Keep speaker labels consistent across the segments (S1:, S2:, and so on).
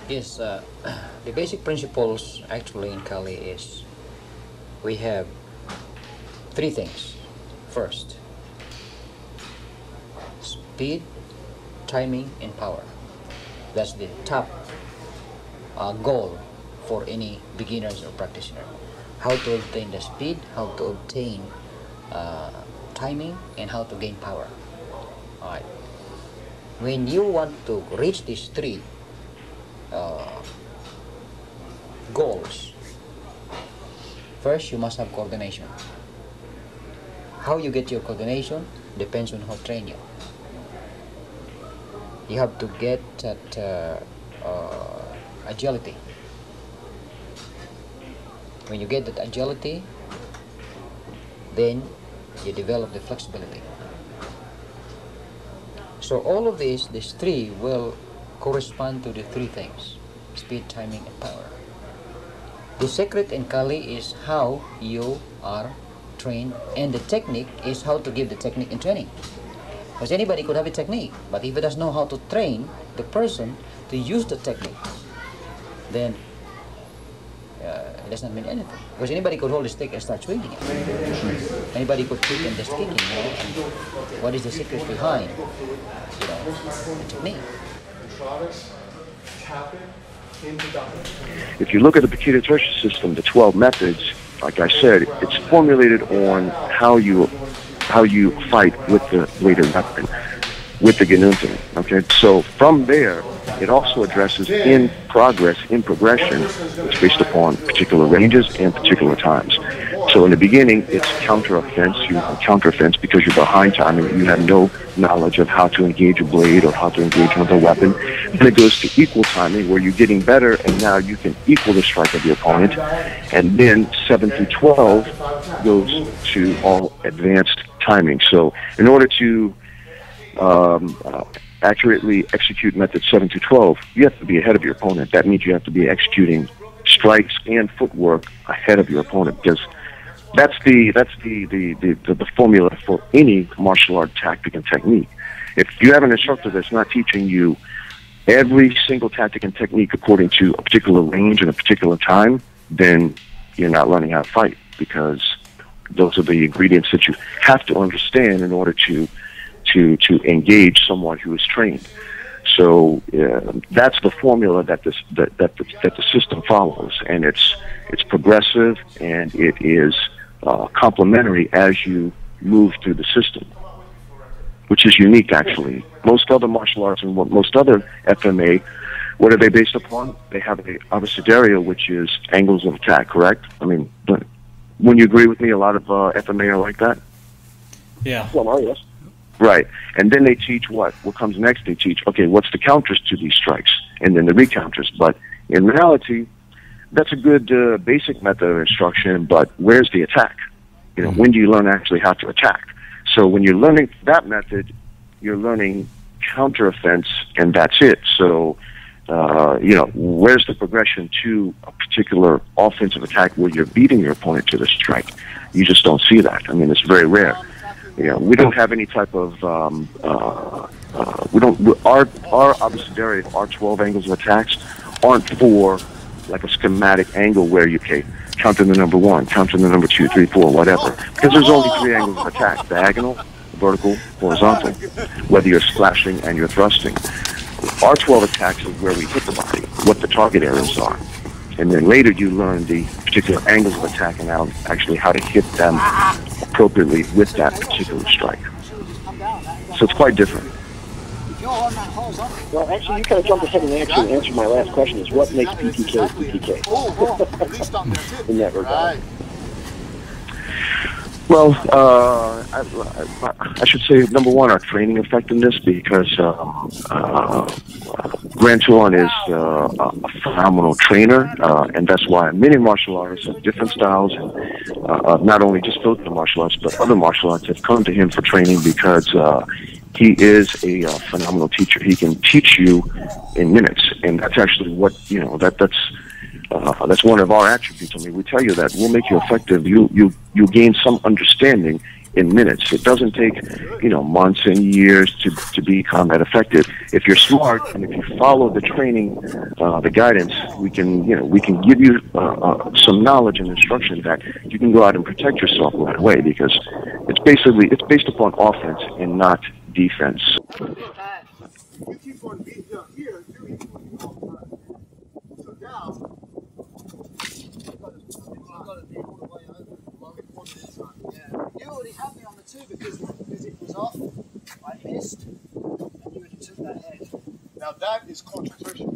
S1: Yes, the basic principles actually in Kali is we have three things. First, speed, timing, and power. That's the top goal for any beginners or practitioner. How to obtain the speed, how to obtain timing, and how to gain power. Alright. When you want to reach these three goals, first you must have coordination. How you get your coordination depends on how train you. You have to get that agility. When you get that agility, then you develop the flexibility. So all of these three will correspond to the three things: speed, timing, and power. The secret in Kali is how you are trained, and the technique is how to give the technique in training. Because anybody could have a technique, but if he doesn't know how to train the person to use the technique, then it does not mean anything. Because anybody could hold a stick and start swinging it. Anybody could kick and just kicking, and what is the secret behind, the technique?
S2: If you look at the PTK system, the 12 methods, like I said, it's formulated on how you fight with the weighted weapon, with the Ginunten. Okay, so from there, it also addresses in progression. It's based upon particular ranges and particular times. So in the beginning, it's counter-offense. You counter-offense because you're behind time and you have no knowledge of how to engage a blade or how to engage another weapon. Then it goes to equal timing, where you're getting better, and now you can equal the strike of your opponent. And then 7 through 12 goes to all advanced timing. So in order to accurately execute method 7 to 12, you have to be ahead of your opponent. That means you have to be executing strikes and footwork ahead of your opponent, because that's the formula for any martial art tactic and technique. If you have an instructor that's not teaching you every single tactic and technique according to a particular range and a particular time, then you're not learning how to fight, because those are the ingredients that you have to understand in order to engage someone who is trained. So that's the formula that the system follows, and it's progressive, and it is complementary as you move through the system, which is unique actually. Most other martial arts and most other FMA, what are they based upon? They have a abecedario, which is angles of attack, correct? I mean, wouldn't you agree with me? A lot of FMA are like that?
S3: Yeah.
S2: Well, yes. Right. And then they teach what? What comes next? They teach, okay, what's the counters to these strikes? And then the recounters. But in reality, that's a good basic method of instruction, but where's the attack? When do you learn actually how to attack? So when you're learning that method, you're learning counteroffense, and that's it. So, where's the progression to a particular offensive attack where you're beating your opponent to the strike? You just don't see that. I mean, it's very rare. We don't have any type of, our abecedario, our 12 angles of attacks aren't for like a schematic angle where you count in the number 1, count in the number 2, 3, 4, whatever. Because there's only 3 angles of attack: diagonal, vertical, horizontal, whether you're splashing and you're thrusting. Our 12 attacks is where we hit the body, what the target areas are. And then later you learn the particular angles of attack and actually how to hit them appropriately with that particular strike. So it's quite different.
S4: Well, actually, you kind of jumped ahead and actually answered my last question, is what makes PTK PTK in that regard?
S2: Well, I should say, number one, our training effectiveness, because Grand Tuhon is a phenomenal trainer, and that's why many martial artists of different styles, and not only just Filipino martial arts, but other martial arts have come to him for training, because he is a phenomenal teacher. He can teach you in minutes, and that's actually what, that's one of our attributes. I mean, we tell you that we'll make you effective. You gain some understanding in minutes. It doesn't take, months and years to be combat effective. If you're smart and if you follow the training, the guidance, we can give you some knowledge and instruction that you can go out and protect yourself right away, because it's based upon offense and not defense.
S3: You keep on beating up here, you're eating all the time. So now, you already had me on the 2 because it was off. I missed, and you already took that head. Now that is concentration.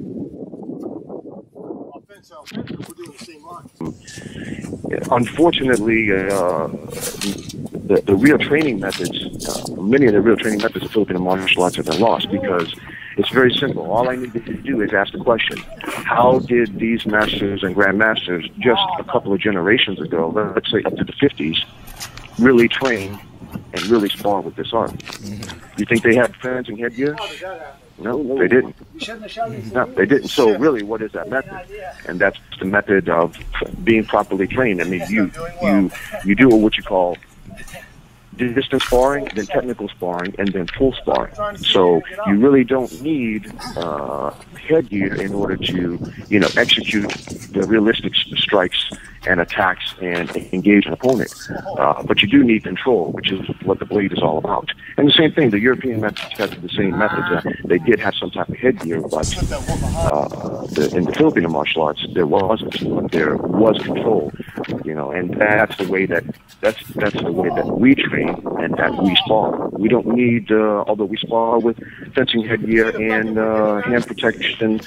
S3: Offense, we're doing the same line.
S2: Unfortunately, the real training methods, many of the real training methods of Filipino martial arts have been lost, because it's very simple. All I needed to do is ask the question: how did these masters and grandmasters just a couple of generations ago, let's say up to the 50s, really train and really spar with this art? You think they had fencing headgear? No, they didn't. No, they didn't. So really, what is that method? And that's the method of being properly trained. I mean, you do what you call distance sparring, then technical sparring, and then full sparring. So you really don't need headgear in order to, execute the realistic strikes and attacks and engage an opponent. But you do need control, which is what the blade is all about. And the same thing, the European methods had the same methods. They did have some type of headgear, but in the Filipino martial arts, there wasn't. There was control, and that's the way that we train and that we spar. We don't need, although we spar with fencing headgear and hand protection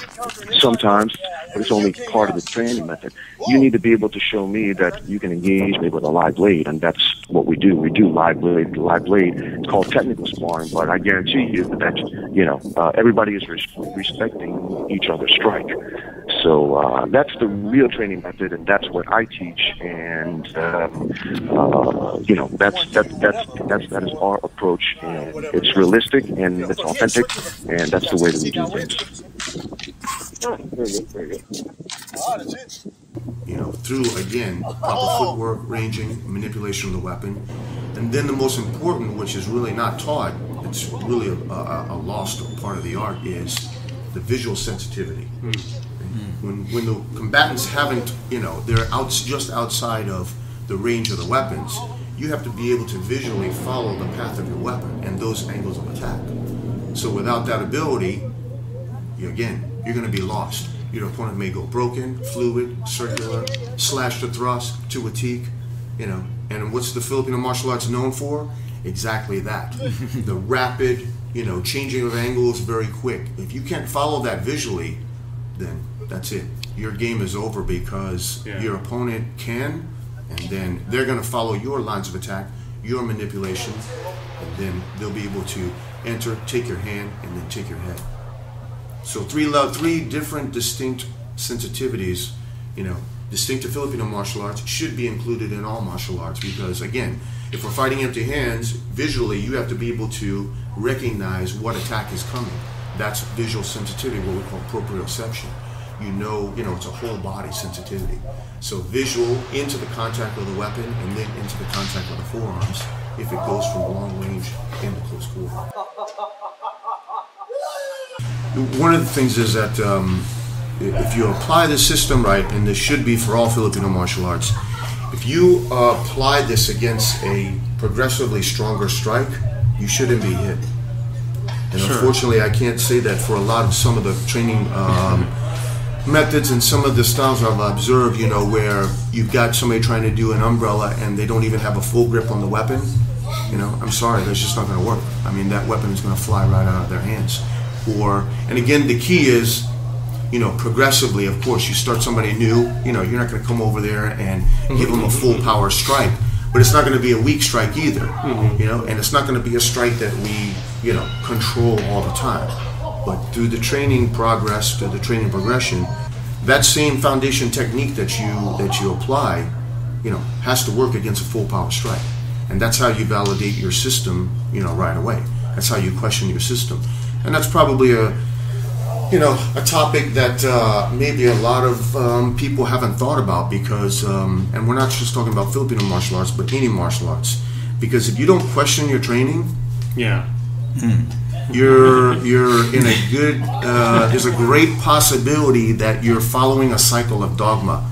S2: sometimes, but it's only part of the training method. You need to be able to show me that you can engage me with a live blade, and that's what we do. We do live blade. Live blade. It's called technical sparring, but I guarantee you that everybody is respecting each other's strike. So that's the real training method, and that's what I teach. And that is our approach, and it's realistic and it's authentic, and that's the way that we do things.
S3: Very good. That's it.
S5: Through, again, proper footwork, ranging, manipulation of the weapon. And then the most important, which is really not taught, it's really a lost part of the art, is the visual sensitivity. When the combatants haven't, they're just outside of the range of the weapons, you have to be able to visually follow the path of your weapon and those angles of attack. So without that ability, you're going to be lost. Your opponent may go broken, fluid, circular, slash to thrust, to a teak, And what's the Filipino martial arts known for? Exactly that. The rapid, changing of angles very quick. If you can't follow that visually, then that's it. Your game is over, because your opponent can, and then they're going to follow your lines of attack, your manipulation, and then they'll be able to enter, take your hand, and then take your head. So three different distinct sensitivities, distinct to Filipino martial arts, should be included in all martial arts, because again, if we're fighting empty hands, visually you have to be able to recognize what attack is coming. That's visual sensitivity, what we call proprioception. It's a whole body sensitivity. So visual into the contact of the weapon, and then into the contact of the forearms if it goes from long range into close quarter. One of the things is that if you apply this system right, and this should be for all Filipino martial arts, if you apply this against a progressively stronger strike, you shouldn't be hit. And unfortunately, I can't say that for some of the training methods and some of the styles I've observed, where you've got somebody trying to do an umbrella and they don't even have a full grip on the weapon. I'm sorry, that's just not going to work. I mean, that weapon is going to fly right out of their hands. And again, the key is, progressively, of course, you start somebody new, you're not going to come over there and give them a full power strike, but it's not going to be a weak strike either, and it's not going to be a strike that we, control all the time. But through the training progress, through the training progression, that same foundation technique that you apply, has to work against a full power strike. And that's how you validate your system, right away. That's how you question your system. And that's probably a topic that maybe a lot of people haven't thought about, because, and we're not just talking about Filipino martial arts, but any martial arts. Because if you don't question your training,
S6: Yeah.
S5: you're in a good. There's a great possibility that you're following a cycle of dogma.